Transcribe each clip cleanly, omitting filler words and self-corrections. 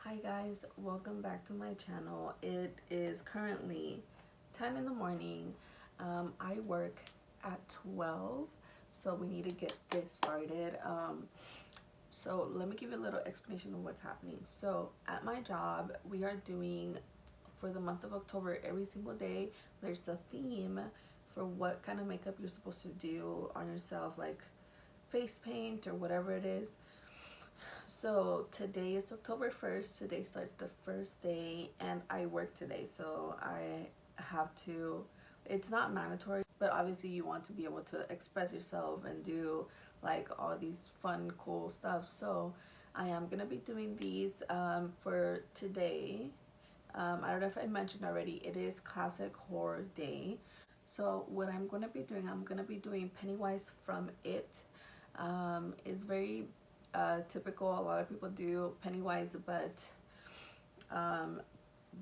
Hi guys, welcome back to my channel. It is currently 10 in the morning. I work at 12, so we need to get this started. So let me give you a little explanation of what's happening. So at my job, we are doing, for the month of October, every single day, there's a theme for what kind of makeup you're supposed to do on yourself, like face paint or whatever it is. So today is October 1st. Today starts the first day, and I work today, so I have to. It's not mandatory, but obviously you want to be able to express yourself and do like all these fun, cool stuff. So I am gonna be doing these for today. I don't know if I mentioned already, it is Classic Horror Day. So what I'm gonna be doing, I'm gonna be doing Pennywise from It. It's very typical. A lot of people do Pennywise, but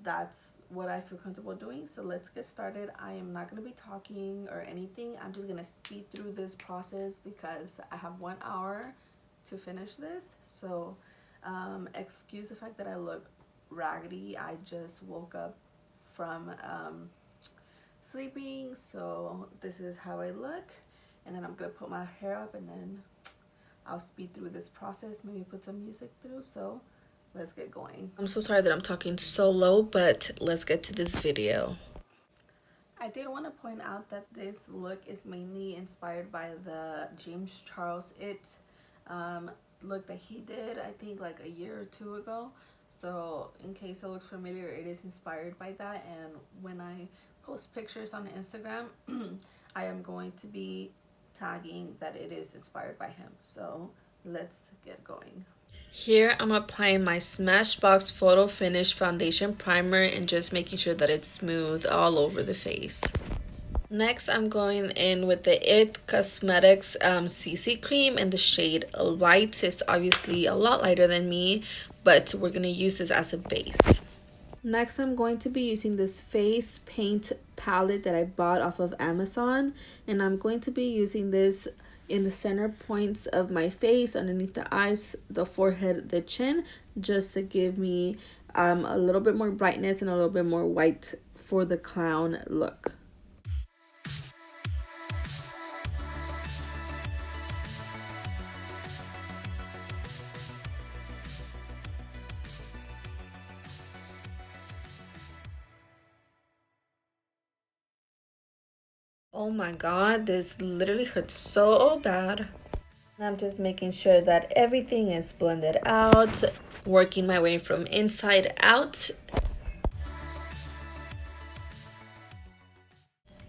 that's what I feel comfortable doing. So let's get started. I am not going to be talking or anything. I'm just going to speed through this process because I have 1 hour to finish this. So excuse the fact that I look raggedy. I just woke up from sleeping, so this is how I look. And then I'm going to put my hair up, and then I'll speed through this process, maybe put some music through. So let's get going. I'm so sorry that I'm talking so low, but let's get to this video. I did want to point out that this look is mainly inspired by the James Charles look that he did, I think like a year or two ago. So in case it looks familiar, it is inspired by that. And when I post pictures on Instagram, I am going to be tagging that it is inspired by him. So let's get going. Here I'm applying my Smashbox Photo Finish Foundation Primer and just making sure that it's smooth all over the face. Next, I'm going in with the It Cosmetics CC Cream in the shade Light. It's obviously a lot lighter than me, but we're going to use this as a base. Next, I'm going to be using this face paint palette that I bought off of Amazon, and I'm going to be using this in the center points of my face, underneath the eyes, the forehead, the chin, just to give me a little bit more brightness and a little bit more white for the clown look. Oh my god, this literally hurts so bad. I'm just making sure that everything is blended out, working my way from inside out.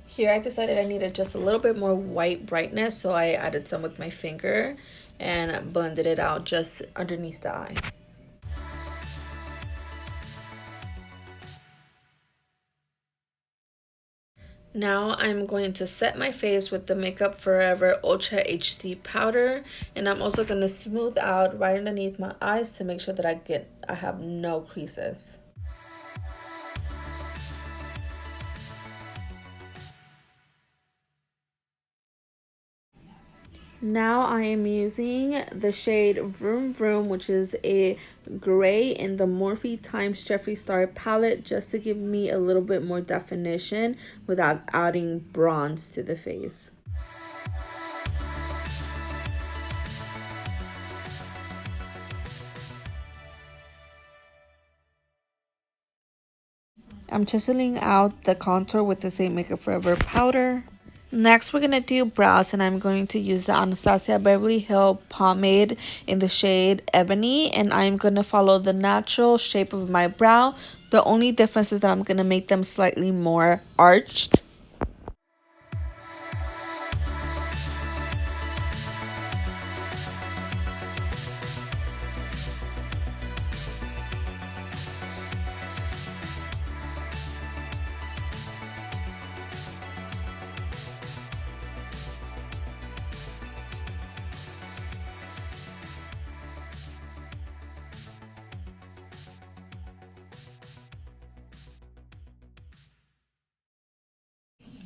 Here I decided I needed just a little bit more white brightness, so I added some with my finger and blended it out just underneath the eye. Now I'm going to set my face with the Makeup Forever Ultra HD powder, and I'm also going to smooth out right underneath my eyes to make sure that I have no creases. Now I am using the shade Vroom Vroom, which is a gray in the Morphe Times Jeffree Star palette, just to give me a little bit more definition without adding bronze to the face. I'm chiseling out the contour with the same Makeup Forever powder. Next, we're going to do brows, and I'm going to use the Anastasia Beverly Hills pomade in the shade Ebony, and I'm going to follow the natural shape of my brow. The only difference is that I'm going to make them slightly more arched.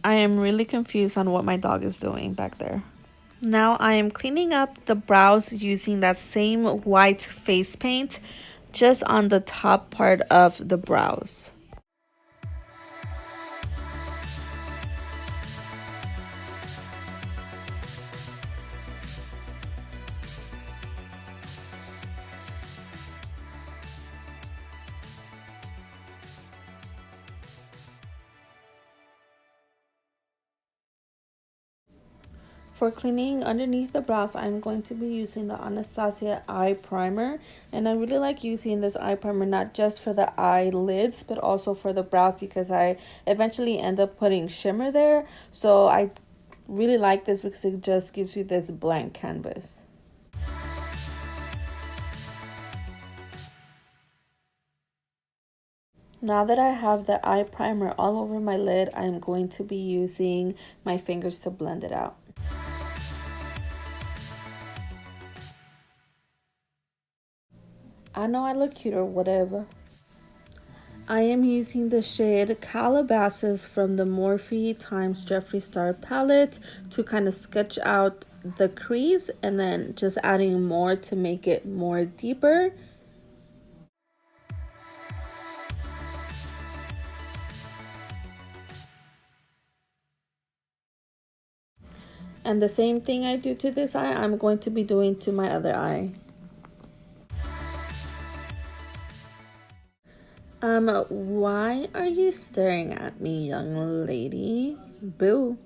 I am really confused on what my dog is doing back there. Now I am cleaning up the brows using that same white face paint. just on the top part of the brows. For cleaning underneath the brows, I'm going to be using the Anastasia eye primer. And I really like using this eye primer not just for the eyelids, but also for the brows, because I eventually end up putting shimmer there. So I really like this because it just gives you this blank canvas. Now that I have the eye primer all over my lid, I'm going to be using my fingers to blend it out. I know I look cute or whatever. I am using the shade Calabasas from the Morphe times Jeffree Star palette to kind of sketch out the crease, and then just adding more to make it more deeper. And the same thing I do to this eye, I'm going to be doing to my other eye. Why are you staring at me, young lady? Boo.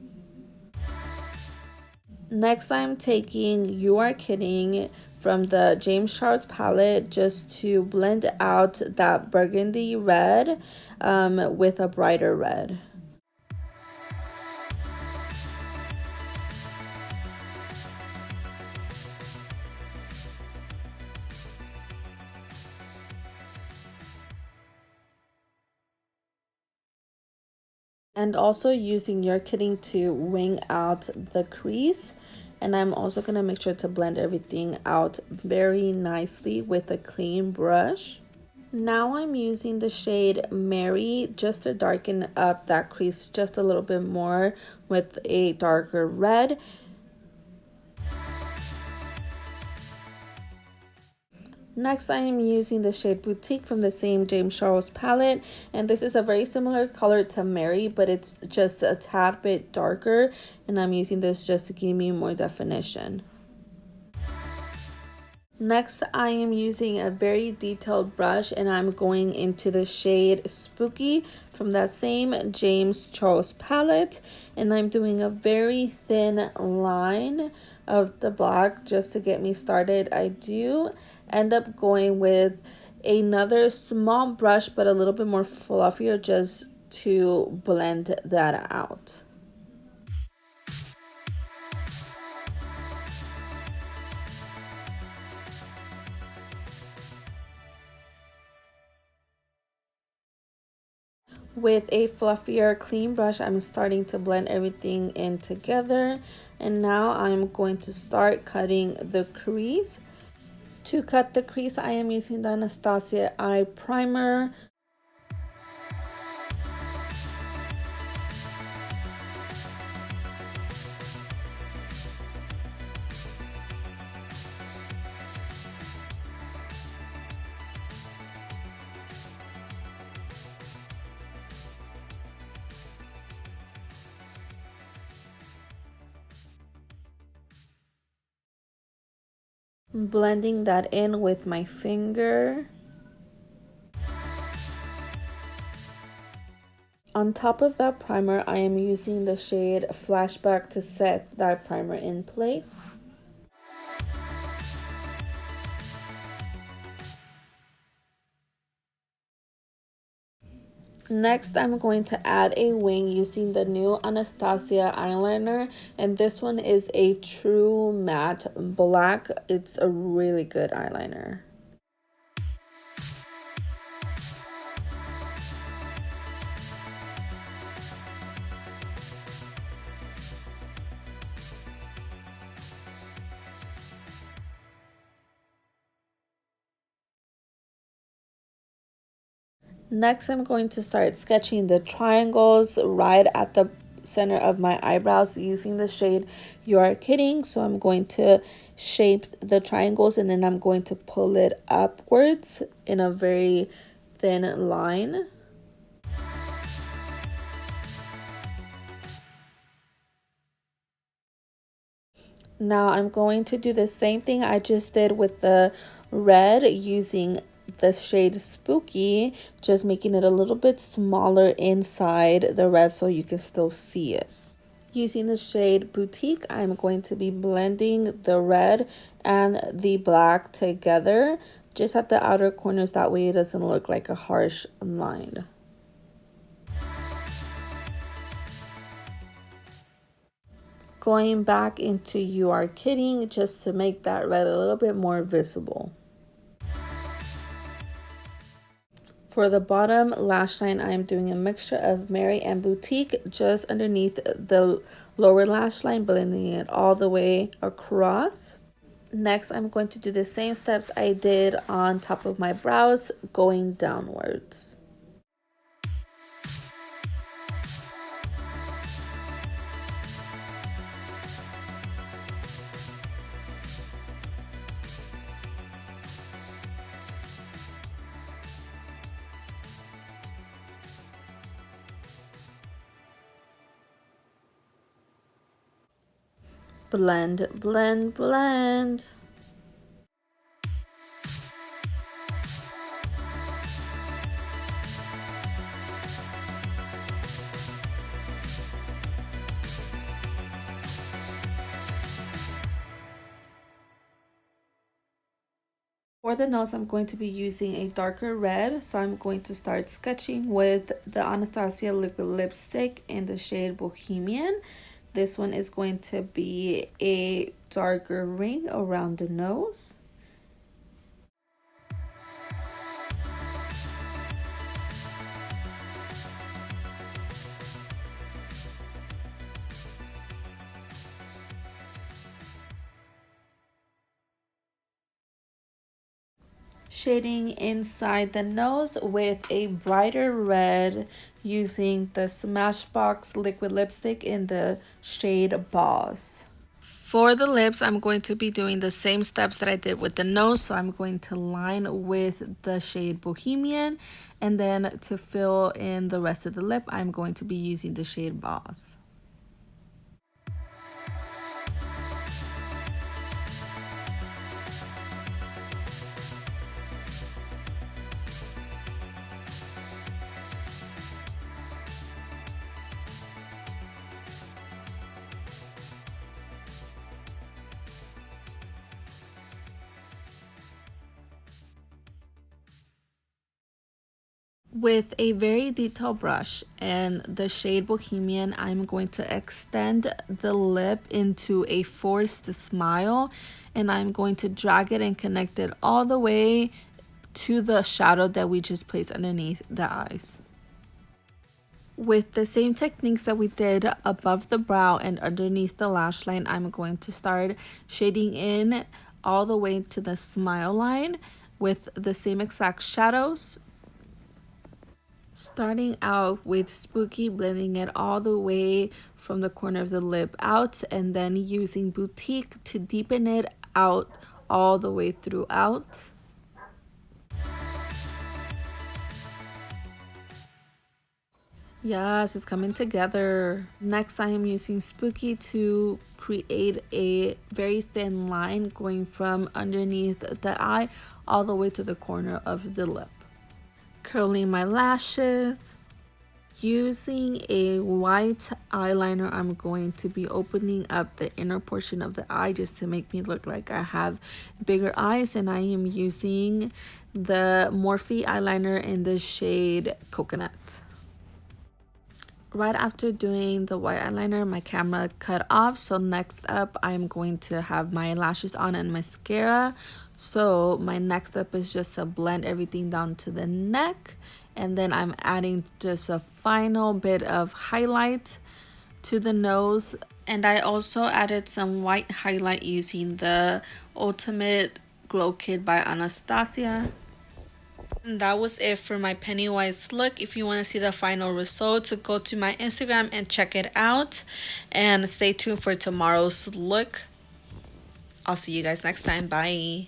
Next, I'm taking You Are Kidding from the James Charles palette just to blend out that burgundy red with a brighter red. And also using You're Kidding to wing out the crease. And I'm also going to make sure to blend everything out very nicely with a clean brush. Now I'm using the shade Mary just to darken up that crease just a little bit more with a darker red. Next, I am using the shade Boutique from the same James Charles palette, and this is a very similar color to Mary, but it's just a tad bit darker, and I'm using this just to give me more definition. Next, I am using a very detailed brush, and I'm going into the shade Spooky from that same James Charles palette, and I'm doing a very thin line of the black just to get me started. I do end up going with another small brush, but a little bit more fluffier, just to blend that out. With a fluffier clean brush, I'm starting to blend everything in together, and now I'm going to start cutting the crease. To cut the crease, I am using the Anastasia eye primer. Blending that in with my finger. On top of that primer, I am using the shade Flashback to set that primer in place. Next, I'm going to add a wing using the new Anastasia eyeliner, and this one is a true matte black. It's a really good eyeliner. Next, I'm going to start sketching the triangles right at the center of my eyebrows using the shade You Are Kidding. So I'm going to shape the triangles and then I'm going to pull it upwards in a very thin line. Now I'm going to do the same thing I just did with the red using the shade Spooky, just making it a little bit smaller inside the red so you can still see it. Using the shade Boutique, I'm going to be blending the red and the black together just at the outer corners, that way it doesn't look like a harsh line. Going back into You Are Kidding just to make that red a little bit more visible. For the bottom lash line, I am doing a mixture of Mary and Boutique just underneath the lower lash line, blending it all the way across. Next, I'm going to do the same steps I did on top of my brows, going downwards. Blend, blend, blend. For the nose, I'm going to be using a darker red, so I'm going to start sketching with the Anastasia liquid lipstick in the shade Bohemian. This one is going to be a darker ring around the nose. Shading inside the nose with a brighter red using the Smashbox liquid lipstick in the shade Boss. For the lips, I'm going to be doing the same steps that I did with the nose. So I'm going to line with the shade Bohemian, and then to fill in the rest of the lip, I'm going to be using the shade Boss. With a very detailed brush and the shade Bohemian, I'm going to extend the lip into a forced smile, and I'm going to drag it and connect it all the way to the shadow that we just placed underneath the eyes. With the same techniques that we did above the brow and underneath the lash line, I'm going to start shading in all the way to the smile line with the same exact shadows. Starting out with Spooky, blending it all the way from the corner of the lip out, and then using Boutique to deepen it out all the way throughout. Yes, it's coming together. Next, I am using Spooky to create a very thin line going from underneath the eye all the way to the corner of the lip. Curling my lashes. Using a white eyeliner, I'm going to be opening up the inner portion of the eye just to make me look like I have bigger eyes, and I am using the Morphe eyeliner in the shade Coconut. Right after doing the white eyeliner, my camera cut off, so next up I'm going to have my lashes on and mascara. So my next step is just to blend everything down to the neck, and then I'm adding just a final bit of highlight to the nose. And I also added some white highlight using the Ultimate Glow Kit by Anastasia. And that was it for my Pennywise look. If you want to see the final results, go to my Instagram and check it out. And stay tuned for tomorrow's look. I'll see you guys next time. Bye.